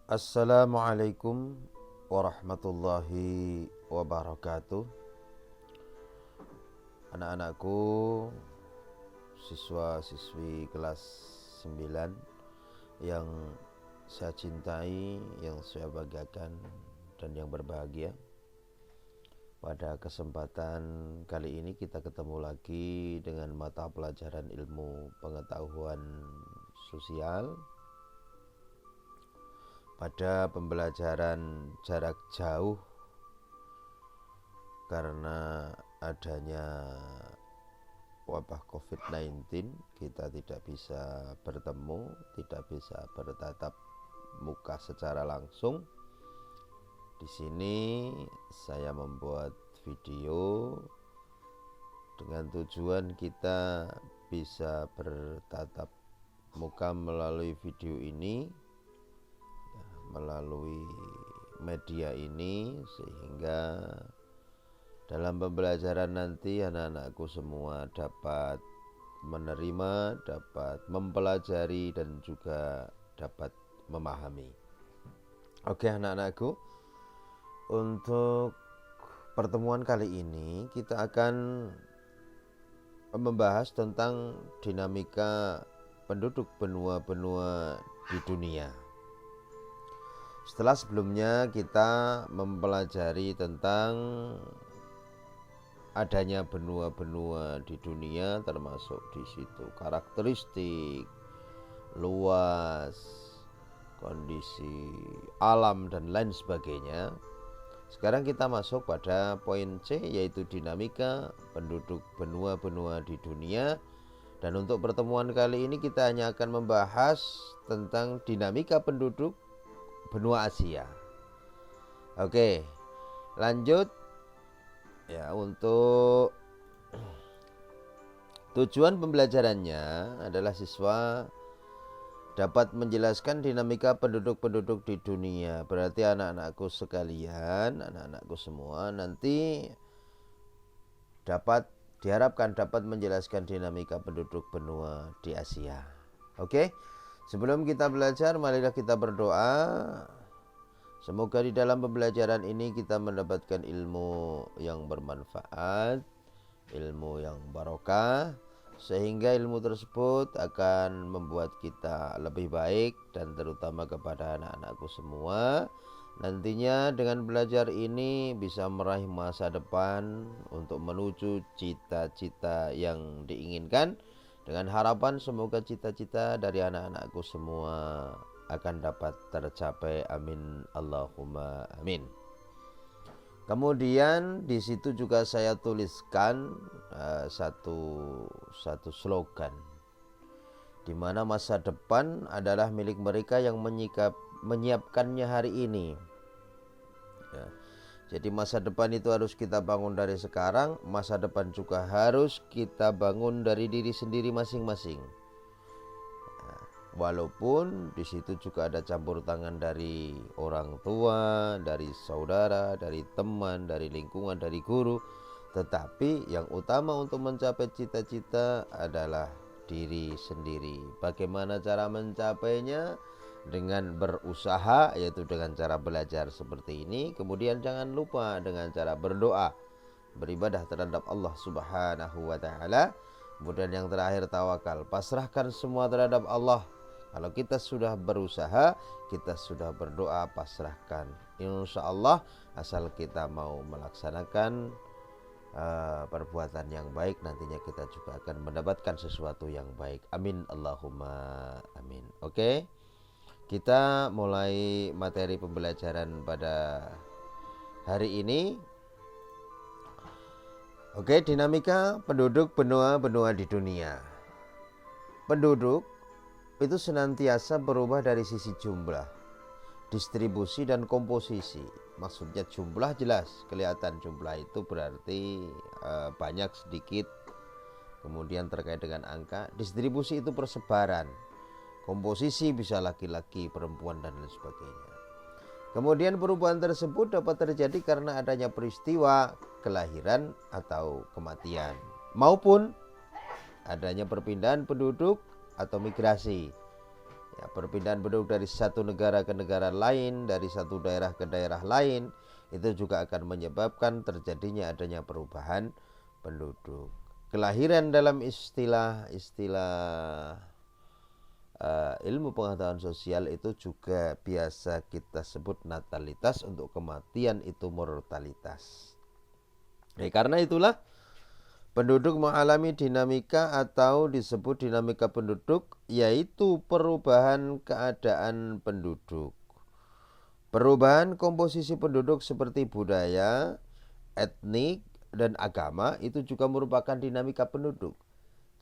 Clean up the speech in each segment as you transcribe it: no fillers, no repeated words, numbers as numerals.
Assalamualaikum warahmatullahi wabarakatuh. Anak-anakku, siswa-siswi kelas 9 yang saya cintai, yang saya banggakan dan yang berbahagia. Pada kesempatan kali ini kita ketemu lagi dengan mata pelajaran ilmu pengetahuan sosial pada pembelajaran jarak jauh. Karena adanya wabah COVID-19, kita tidak bisa bertemu, tidak bisa bertatap muka secara langsung. Di sini saya membuat video dengan tujuan kita bisa bertatap muka melalui video ini, melalui media ini, sehingga dalam pembelajaran nanti anak-anakku semua dapat menerima, dapat mempelajari dan juga dapat memahami. Oke anak-anakku, untuk pertemuan kali ini kita akan membahas tentang dinamika penduduk benua-benua di dunia. Setelah sebelumnya kita mempelajari tentang adanya benua-benua di dunia, termasuk di situ karakteristik, luas, kondisi alam dan lain sebagainya. Sekarang kita masuk pada poin C, yaitu dinamika penduduk benua-benua di dunia. Dan untuk pertemuan kali ini kita hanya akan membahas tentang dinamika penduduk benua Asia. Oke, lanjut. Ya, untuk tujuan pembelajarannya adalah siswa dapat menjelaskan dinamika penduduk-penduduk di dunia. Berarti anak-anakku sekalian, anak-anakku semua nanti diharapkan dapat menjelaskan dinamika penduduk benua di Asia. Oke, sebelum kita belajar, marilah kita berdoa. Semoga di dalam pembelajaran ini kita mendapatkan ilmu yang bermanfaat, ilmu yang barokah, sehingga ilmu tersebut akan membuat kita lebih baik, dan terutama kepada anak-anakku semua nantinya dengan belajar ini bisa meraih masa depan untuk menuju cita-cita yang diinginkan, dengan harapan semoga cita-cita dari anak-anakku semua akan dapat tercapai. Amin Allahumma amin. Kemudian di situ juga saya tuliskan satu slogan, di mana masa depan adalah milik mereka yang menyiapkannya hari ini. Ya. Jadi masa depan itu harus kita bangun dari sekarang. Masa depan juga harus kita bangun dari diri sendiri masing-masing. Walaupun di situ juga ada campur tangan dari orang tua, dari saudara, dari teman, dari lingkungan, dari guru, tetapi yang utama untuk mencapai cita-cita adalah diri sendiri. Bagaimana cara mencapainya? Dengan berusaha, yaitu dengan cara belajar seperti ini. Kemudian jangan lupa dengan cara berdoa, beribadah terhadap Allah Subhanahu wa ta'ala. Kemudian yang terakhir tawakal, pasrahkan semua terhadap Allah. Kalau kita sudah berusaha, kita sudah berdoa, pasrahkan. Insya Allah, asal kita mau melaksanakan perbuatan yang baik, nantinya kita juga akan mendapatkan sesuatu yang baik. Amin Allahumma amin. Oke, kita mulai materi pembelajaran pada hari ini. Oke, dinamika penduduk benua-benua di dunia. Penduduk itu senantiasa berubah dari sisi jumlah, distribusi dan komposisi. Maksudnya jumlah jelas kelihatan, jumlah itu berarti banyak sedikit. Kemudian terkait dengan angka, distribusi itu persebaran, komposisi bisa laki-laki, perempuan dan lain sebagainya. Kemudian perubahan tersebut dapat terjadi karena adanya peristiwa kelahiran atau kematian, maupun adanya perpindahan penduduk atau migrasi. Ya, perpindahan penduduk dari satu negara ke negara lain, dari satu daerah ke daerah lain, itu juga akan menyebabkan terjadinya adanya perubahan penduduk. Kelahiran dalam istilah ilmu pengetahuan sosial itu juga biasa kita sebut natalitas, untuk kematian itu mortalitas. Karena itulah penduduk mengalami dinamika atau disebut dinamika penduduk, yaitu perubahan keadaan penduduk. Perubahan komposisi penduduk seperti budaya, etnik, dan agama itu juga merupakan dinamika penduduk.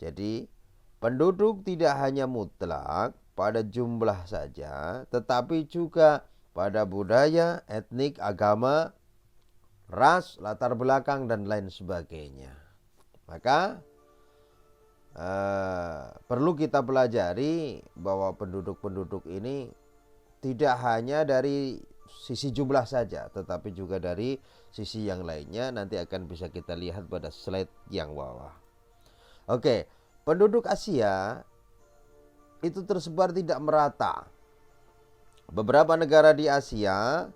Jadi penduduk tidak hanya mutlak pada jumlah saja, tetapi juga pada budaya, etnik, agama, ras, latar belakang, dan lain sebagainya. Maka perlu kita pelajari bahwa penduduk-penduduk ini tidak hanya dari sisi jumlah saja, tetapi juga dari sisi yang lainnya. Nanti akan bisa kita lihat pada slide yang bawah. Oke, penduduk Asia itu tersebar tidak merata. Beberapa negara di Asia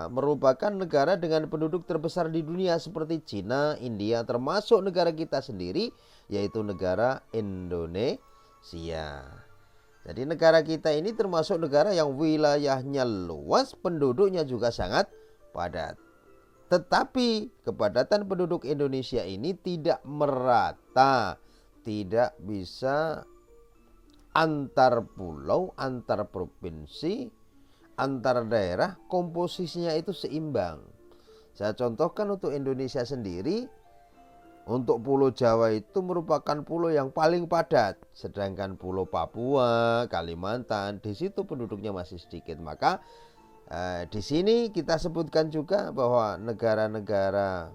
merupakan negara dengan penduduk terbesar di dunia seperti Cina, India, termasuk negara kita sendiri, yaitu negara Indonesia. Jadi negara kita ini termasuk negara yang wilayahnya luas, penduduknya juga sangat padat. Tetapi kepadatan penduduk Indonesia ini tidak merata, tidak bisa antar pulau, antar provinsi, antar daerah, komposisinya itu seimbang. Saya contohkan untuk Indonesia sendiri. Untuk Pulau Jawa itu merupakan pulau yang paling padat, sedangkan Pulau Papua, Kalimantan, di situ penduduknya masih sedikit. Maka di sini kita sebutkan juga bahwa negara-negara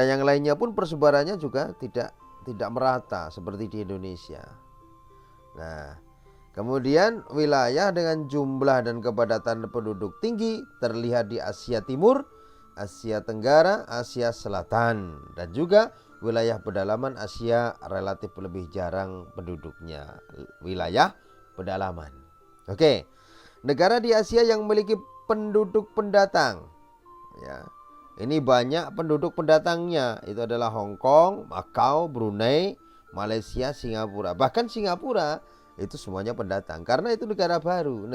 yang lainnya pun persebarannya juga tidak merata seperti di Indonesia. Nah, kemudian wilayah dengan jumlah dan kepadatan penduduk tinggi terlihat di Asia Timur, Asia Tenggara, Asia Selatan, dan juga wilayah pedalaman Asia relatif lebih jarang penduduknya. Wilayah pedalaman. Oke, negara di Asia yang memiliki penduduk pendatang, ya, ini banyak penduduk pendatangnya. Itu adalah Hong Kong, Macau, Brunei, Malaysia, Singapura. Bahkan Singapura itu semuanya pendatang, karena itu negara baru,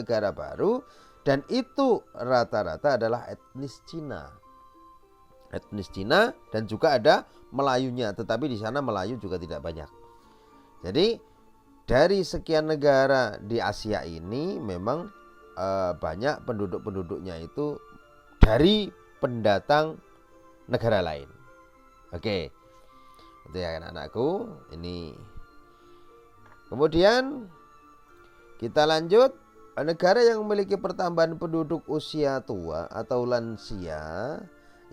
dan itu rata-rata adalah etnis Cina, dan juga ada Melayunya, tetapi di sana Melayu juga tidak banyak. Jadi dari sekian negara di Asia ini memang banyak penduduknya itu dari pendatang negara lain. Oke, itu ya anak-anakku. Ini kemudian kita lanjut. Negara yang memiliki pertambahan penduduk usia tua atau lansia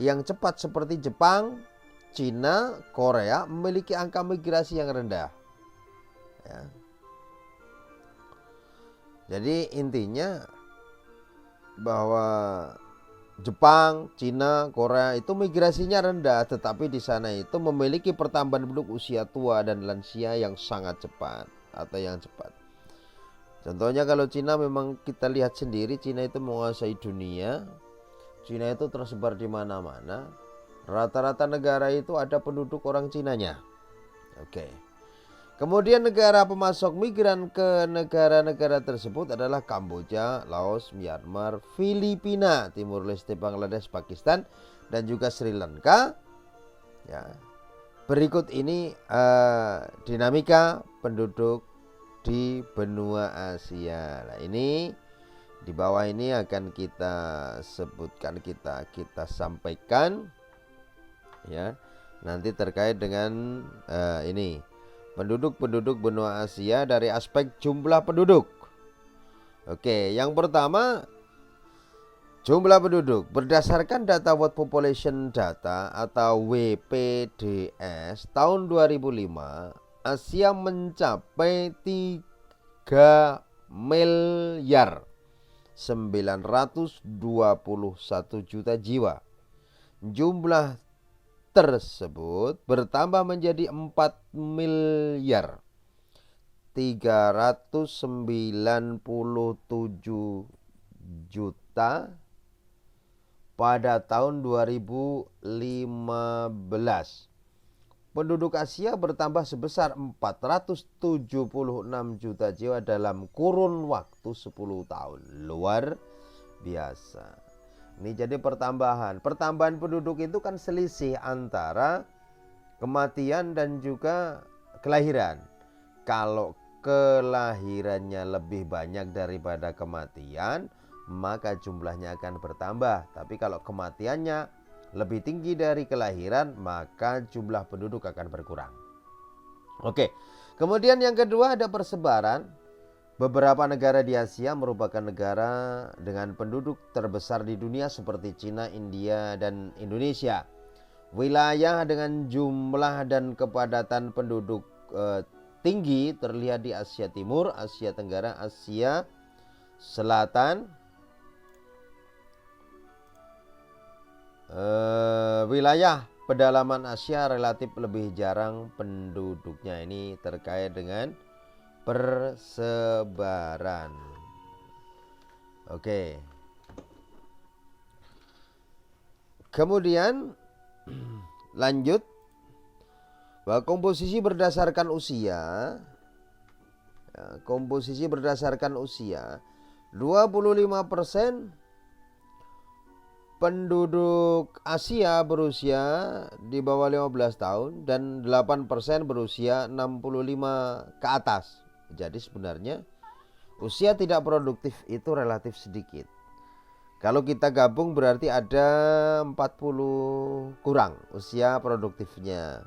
yang cepat seperti Jepang, Cina, Korea memiliki angka migrasi yang rendah. Ya. Jadi intinya bahwa Jepang, Cina, Korea itu migrasinya rendah, tetapi di sana itu memiliki pertambahan penduduk usia tua dan lansia yang sangat cepat atau yang cepat. Contohnya kalau Cina, memang kita lihat sendiri, Cina itu menguasai dunia. Cina itu tersebar di mana-mana. Rata-rata negara itu ada penduduk orang Cinanya. Oke. Kemudian negara pemasok migran ke negara-negara tersebut adalah Kamboja, Laos, Myanmar, Filipina, Timur Leste, Bangladesh, Pakistan, dan juga Sri Lanka. Ya. Berikut ini dinamika penduduk di benua Asia. Nah, ini di bawah ini akan kita sebutkan, kita sampaikan, ya, nanti terkait dengan ini penduduk benua Asia dari aspek jumlah penduduk. Oke, yang pertama jumlah penduduk berdasarkan data World Population Data atau WPDS tahun 2005. Asia mencapai 3.921 juta jiwa. Jumlah tersebut bertambah menjadi 4 miliar 397 juta pada tahun 2015. Penduduk Asia bertambah sebesar 476 juta jiwa dalam kurun waktu 10 tahun. Luar biasa. Ini jadi pertambahan. Pertambahan penduduk itu kan selisih antara kematian dan juga kelahiran. Kalau kelahirannya lebih banyak daripada kematian, maka jumlahnya akan bertambah. Tapi kalau kematiannya lebih tinggi dari kelahiran, maka jumlah penduduk akan berkurang. Oke. Kemudian yang kedua ada persebaran. Beberapa negara di Asia merupakan negara dengan penduduk terbesar di dunia seperti Cina, India, dan Indonesia. Wilayah dengan jumlah dan kepadatan penduduk tinggi terlihat di Asia Timur, Asia Tenggara, Asia Selatan. Wilayah pedalaman Asia relatif lebih jarang penduduknya. Ini terkait dengan persebaran. Oke. Kemudian lanjut bahwa komposisi berdasarkan usia. Komposisi berdasarkan usia 25% penduduk Asia berusia di bawah 15 tahun dan 8% berusia 65 ke atas. Jadi sebenarnya usia tidak produktif itu relatif sedikit. Kalau kita gabung berarti ada 40 kurang usia produktifnya.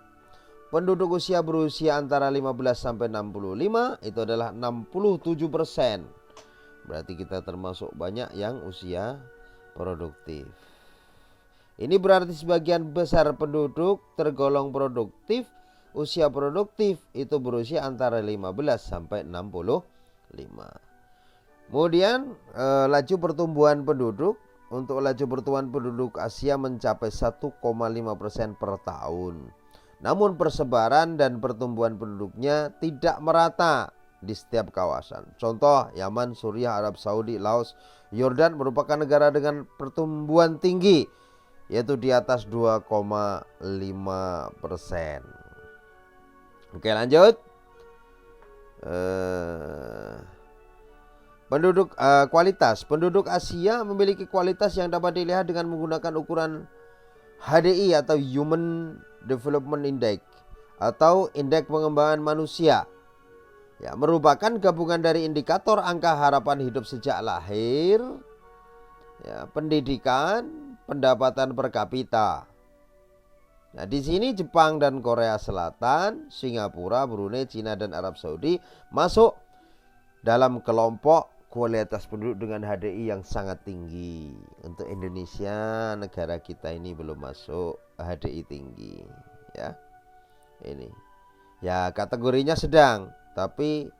Penduduk usia berusia antara 15 sampai 65 itu adalah 67%. Berarti kita termasuk banyak yang usia produktif. Ini berarti sebagian besar penduduk tergolong produktif. Usia produktif itu berusia antara 15 sampai 65. Kemudian laju pertumbuhan penduduk. Untuk laju pertumbuhan penduduk Asia mencapai 1,5% per tahun. Namun persebaran dan pertumbuhan penduduknya tidak merata di setiap kawasan. Contoh Yaman, Suriah, Arab Saudi, Laos, Yordan merupakan negara dengan pertumbuhan tinggi, yaitu di atas 2,5%. Oke, lanjut. Kualitas penduduk Asia memiliki kualitas yang dapat dilihat dengan menggunakan ukuran HDI atau Human Development Index atau Indeks Pengembangan Manusia. Ya, merupakan gabungan dari indikator angka harapan hidup sejak lahir, ya, pendidikan, pendapatan per kapita. Nah, di sini Jepang dan Korea Selatan, Singapura, Brunei, Cina dan Arab Saudi masuk dalam kelompok kualitas penduduk dengan HDI yang sangat tinggi. Untuk Indonesia, negara kita ini belum masuk HDI tinggi, ya. Ini. Ya, kategorinya sedang. Tapi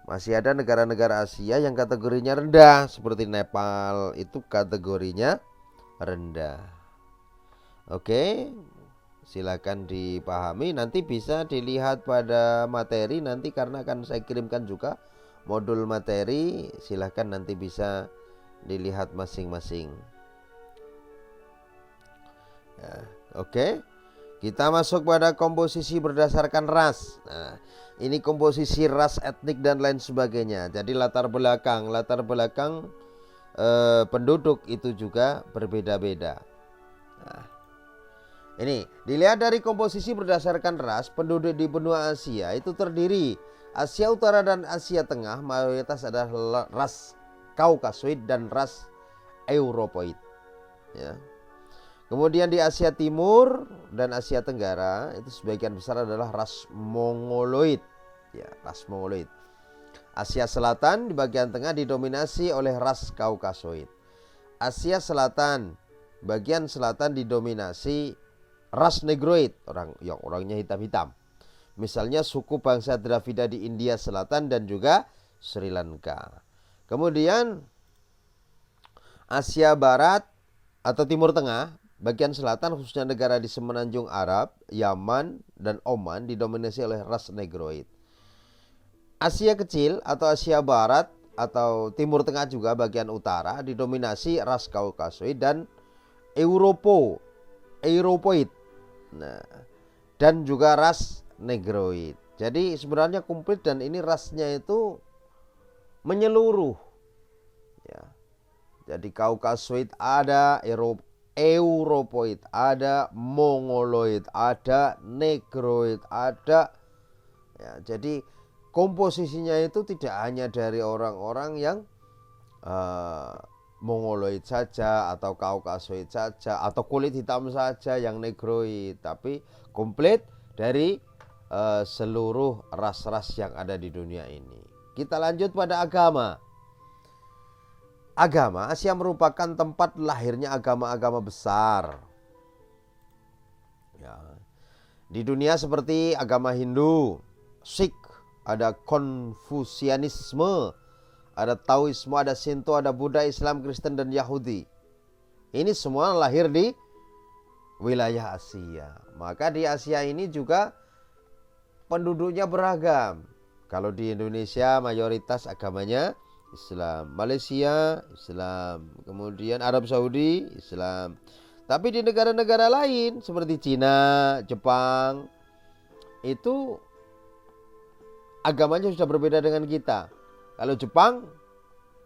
masih ada negara-negara Asia yang kategorinya rendah, seperti Nepal, itu kategorinya rendah. Oke, silakan dipahami. Nanti bisa dilihat pada materi nanti, karena akan saya kirimkan juga modul materi. Silakan nanti bisa dilihat masing-masing. Ya, oke. Kita masuk pada komposisi berdasarkan ras. Nah, ini komposisi ras, etnik dan lain sebagainya. Jadi latar belakang penduduk itu juga berbeda-beda. Nah, ini dilihat dari komposisi berdasarkan ras, penduduk di benua Asia itu terdiri Asia Utara dan Asia Tengah mayoritas adalah ras Kaukasoid dan ras Europoid. Ya. Kemudian di Asia Timur dan Asia Tenggara itu sebagian besar adalah ras Mongoloid. Ya, ras Mongoloid. Asia Selatan di bagian tengah didominasi oleh ras Kaukasoid. Asia Selatan bagian selatan didominasi ras Negroid, orangnya hitam-hitam. Misalnya suku bangsa Dravida di India Selatan dan juga Sri Lanka. Kemudian Asia Barat atau Timur Tengah bagian selatan khususnya negara di Semenanjung Arab, Yaman dan Oman didominasi oleh ras Negroid. Asia Kecil atau Asia Barat atau Timur Tengah juga bagian utara didominasi ras Kaukasoid dan Europoid. Nah, dan juga ras Negroid. Jadi sebenarnya komplit dan ini rasnya itu menyeluruh. Ya. Jadi Kaukasoid ada, Europoid ada, Mongoloid ada, Negroid ada. Ya, jadi komposisinya itu tidak hanya dari orang-orang yang Mongoloid saja atau Kaukasoid saja atau kulit hitam saja yang Negroid, tapi komplit dari seluruh ras-ras yang ada di dunia ini. Kita lanjut pada agama. Agama Asia merupakan tempat lahirnya agama-agama besar. Ya. Di dunia seperti agama Hindu, Sikh, ada Konfusianisme, ada Taoisme, ada Shinto, ada Buddha, Islam, Kristen, dan Yahudi. Ini semua lahir di wilayah Asia. Maka di Asia ini juga penduduknya beragam. Kalau di Indonesia mayoritas agamanya Islam, Malaysia Islam, kemudian Arab Saudi Islam. Tapi di negara-negara lain seperti Cina, Jepang, itu agamanya sudah berbeda dengan kita. Kalau Jepang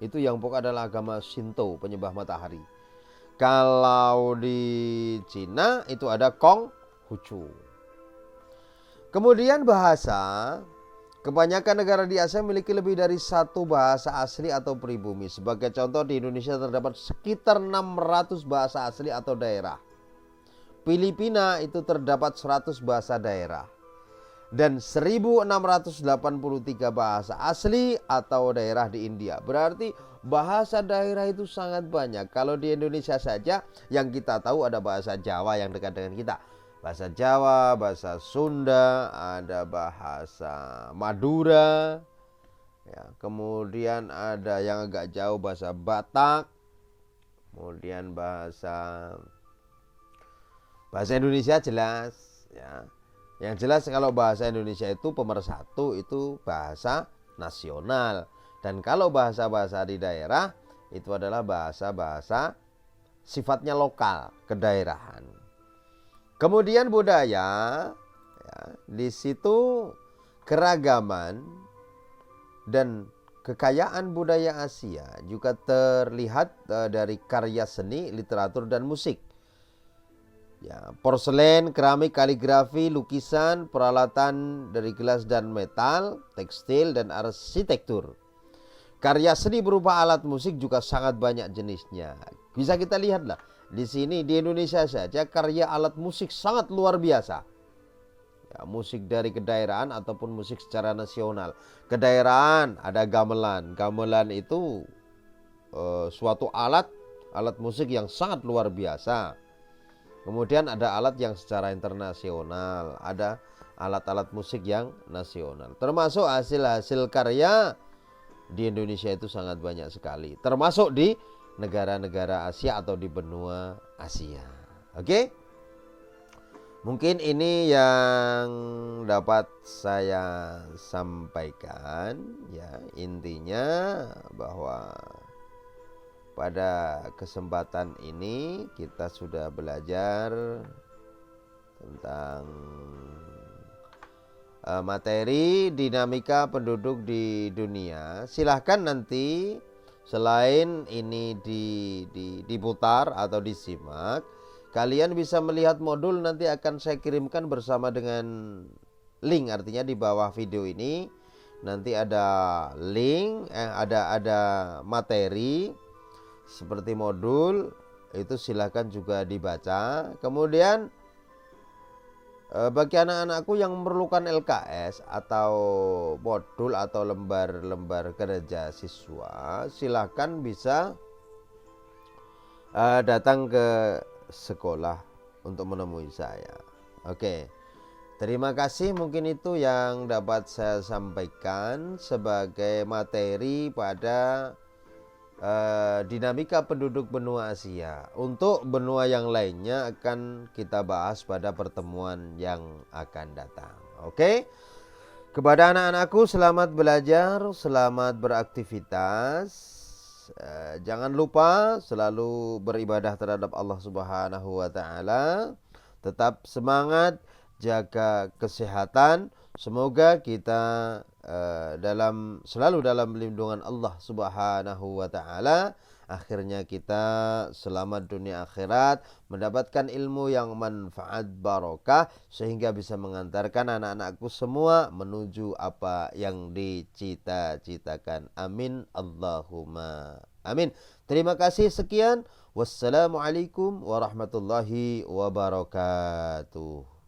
itu yang pokok adalah agama Shinto, penyembah matahari. Kalau di Cina itu ada Konghucu. Kemudian bahasa, kebanyakan negara di Asia memiliki lebih dari satu bahasa asli atau pribumi. Sebagai contoh, di Indonesia terdapat sekitar 600 bahasa asli atau daerah. Filipina itu terdapat 100 bahasa daerah. Dan 1683 bahasa asli atau daerah di India. Berarti bahasa daerah itu sangat banyak. Kalau di Indonesia saja yang kita tahu ada bahasa Jawa yang dekat dengan kita. Bahasa Jawa, bahasa Sunda, ada bahasa Madura. Ya, kemudian ada yang agak jauh bahasa Batak. Kemudian bahasa Indonesia jelas, ya. Yang jelas kalau bahasa Indonesia itu pemersatu, itu bahasa nasional. Dan kalau bahasa-bahasa di daerah itu adalah bahasa-bahasa sifatnya lokal, kedaerahan. Kemudian budaya, ya, di situ keragaman dan kekayaan budaya Asia juga terlihat dari karya seni, literatur, dan musik. Ya, porselen, keramik, kaligrafi, lukisan, peralatan dari gelas dan metal, tekstil, dan arsitektur. Karya seni berupa alat musik juga sangat banyak jenisnya. Bisa kita lihatlah di sini di Indonesia saja karya alat musik sangat luar biasa. Ya, musik dari kedaerahan ataupun musik secara nasional. Kedaerahan ada gamelan. Gamelan itu suatu alat musik yang sangat luar biasa. Kemudian ada alat yang secara internasional, ada alat-alat musik yang nasional. Termasuk hasil-hasil karya di Indonesia itu sangat banyak sekali. Termasuk di negara-negara Asia atau di benua Asia. Oke? Mungkin ini yang dapat saya sampaikan, ya. Intinya bahwa pada kesempatan ini kita sudah belajar tentang materi dinamika penduduk di dunia. Silahkan nanti selain ini diputar atau disimak, kalian bisa melihat modul nanti akan saya kirimkan bersama dengan link. Artinya di bawah video ini nanti ada link, ada materi seperti modul, itu silakan juga dibaca. Kemudian bagi anak-anakku yang memerlukan LKS atau modul atau lembar-lembar kerja siswa, silakan bisa datang ke sekolah untuk menemui saya. Oke, terima kasih. Mungkin itu yang dapat saya sampaikan sebagai materi pada dinamika penduduk benua Asia. Untuk benua yang lainnya akan kita bahas pada pertemuan yang akan datang. Oke. Kepada anak-anakku, selamat belajar, selamat beraktivitas. Jangan lupa selalu beribadah terhadap Allah Subhanahu wa taala. Tetap semangat, jaga kesehatan. Semoga kita selalu dalam lindungan Allah Subhanahu wa taala. Akhirnya kita selamat dunia akhirat, mendapatkan ilmu yang manfaat barokah, sehingga bisa mengantarkan anak-anakku semua menuju apa yang dicita-citakan. Amin Allahumma amin. Terima kasih, sekian. Wassalamualaikum warahmatullahi wabarakatuh.